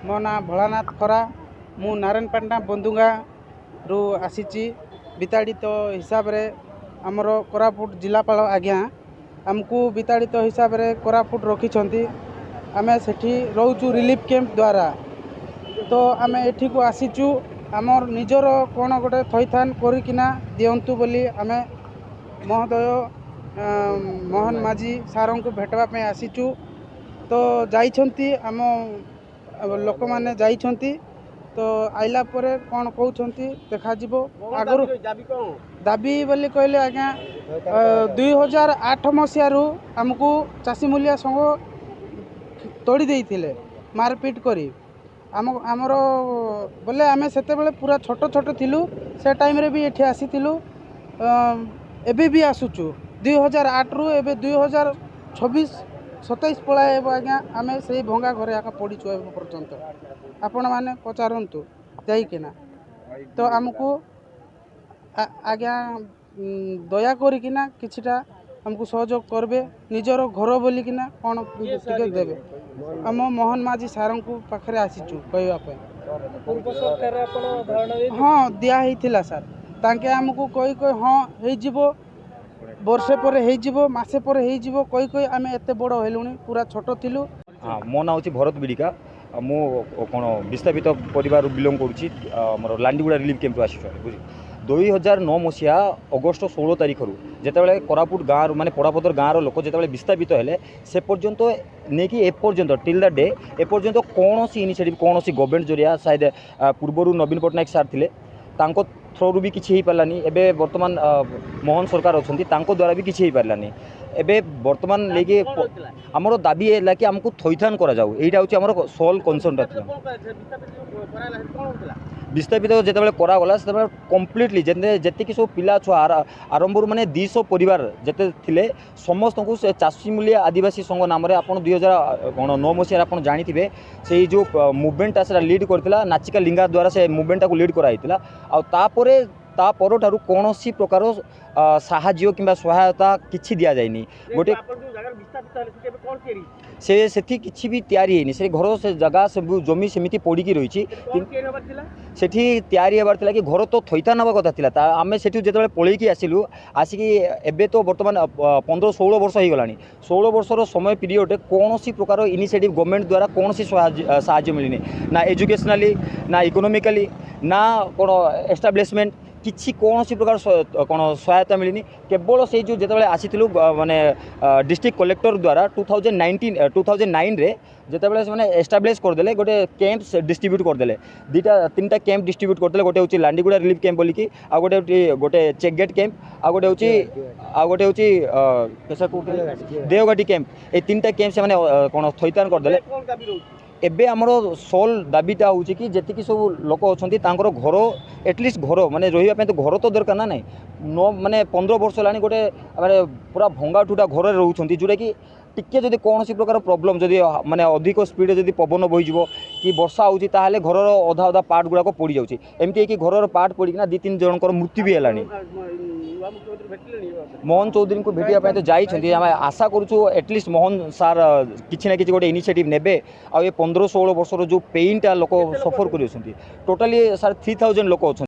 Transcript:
मो ना भोलानाथ खरा मु नारायणपाटना बंदुगा रु आसी विताड़ित हिसाब रे आमर कोरापुट जिलापाल आज्ञा आमको विताड़ित हिसाब रे कोरापुट रखी आमे सेठी रोचु रिलीफ कैंप द्वारा तो आमे एठी को आसीचु आमर निजर कौन गोटे थैथान करिकिना दियंतु बोली आमे महोदय मोहन माझी सारों को भेटवा पे आसीचु तो जाइछंती आम लोक माने जाइछंती तो आइला परे कौन कहउछंती देखा जिवो आगरु दाबी बोली कहले आज्ञा 2008 मसीह रु हमको चासी मूलिया संग तोड़ी देइथिले मारपीट करी आमर बोले आमे सेते बेले पूरा छोट छोट थिलु से टाइम रे भी एठी आसीथिलु एबे भी आसुचु 2008 रु एबे 2026-27 पलाए आज्ञा आमे से भंगा घरे आका पड़ीचु ए पर्यंत आपण माने पचारंतु जाइकिना तो आमको आज्ञा दया करिकिना किछिटा हमको सहयोग करबे निजर घर बोलिकिना कौन टिके देबे आम मोहन माझी सार को पाखरे आसीचु कहवा पे पूर्व सरकार आपण धारणा दे हाँ दिया हिथिला सर तांके हमको कहि कहि हाँ हे जिवो वर्षे पर हे जिवो मासे पर हे जिवो कहि कहि आमे एते बड़ हेलुनी पूरा छोट थिलु। हाँ मो ना हूँ भरत बिड़िका मु कौन विस्थापित परिवार बिलंग कर लांडीगुड़ा रिलीफ कैंप आसी बुझ 2009 मसीहा अगस्ट 16 तारिख जिते कोरापुट गाँव माने पड़ापदर गाँव लोक जिते विस्थापित हेले से पर्यंत नहीं कि एपर्यंत टिल द डे एपर्यंत कौन इनिशिएटिव कौन गवर्नमेंट जरिया शायद पूर्वर नवीन पट्टनायक सार थिले तांको थ्रो भी किसी हो पारानी एबे वर्तमान मोहन सरकार अच्छा द्वारा भी किसी हो पारानी एबे वर्तमान लेके आमर दाबी है कि आमको थैथान करा जाऊ एटा होची आमर सोल कनसर्न विस्थापित जिते करागला से कम्प्लीटली जेतिक सब पिला छुआ आरंभ माने 200 परिवार जिते थिले समस्त को से चाषी मूल्य आदिवासी संघ नाम आप 2009 मसीह आप जानी से जो मुवमेंट लीड करता नाचिका लिंगा द्वारा से मुवमेंट को लीड कराइला आउे तापर ठारू कौन प्रकार साहाय्य कि सहायता किसी दि जाए गोटे से किसी भी तैयारी से घर से जगह सब जमी सेमती पड़ी रही सेठी तैयारी होबार थिला कि घर तो थैथान हवा कथा थिला आमे सेठी जेते पलैकी आसिलु आसिकी एबे तो वर्तमान 15-16 वर्ष हो गलानी 16 वर्षर समय पीरियड कौन प्रकार इनिशिएटिव गवर्नमेंट द्वारा कौन साहाय्य मिलनी ना एजुकेशनली ना इकोनॉमिकली ना कौन एस्टाब्लिशमेंट किसी कौन प्रकार कौन सहायता मिलनी केवल से जो जिते आसी माने डिस्ट्रिक्ट कलेक्टर द्वारा 2009 रे जिते से एस्टाब्लीश करदे गोटे कैंप डिस्ट्रीब्यूट करदे दुटा 3टा कैंप डिस्ट्रीब्यूट करदे गोटे हूँ लांडीगुड़ा रिलीफ कैंप बोलिकी आ गोटे चेकगेट कैंप आ गोटे हूँ देवघाटी कैंप ये 3टा कैंप से कौन थैथान करदे एबे आमर सोल दाबीटा हूँ कि जी सब लोक अच्छा घर एटलिस्ट घर माने रही तो घर तो दरकार ना नहीं माने 15 वर्ष है गोटे माने पूरा भंगा ठुटा घर रोचे जोटा कि टिके जदि कौन प्रकार प्रॉब्लम जदि माने अधिक स्पीड जदि पवन बोज कि वर्षा होची ताहले घर अधा अधा पार्ट गुड़ाक पड़ जाऊँगी एमती कि घर पार्ट पड़ना 2-3 जनकर मृत्यु भी है मोहन चौधरी को भेटिया तो जाइए आम आशा करूँ एटलिस्ट मोहन सार किसी ना कि गोटे इनिशिएटिव नेबे आ 15-16 वर्षर जो पेनटा लोक सफर कर टोटाली सार 3000 लोक अच्छा।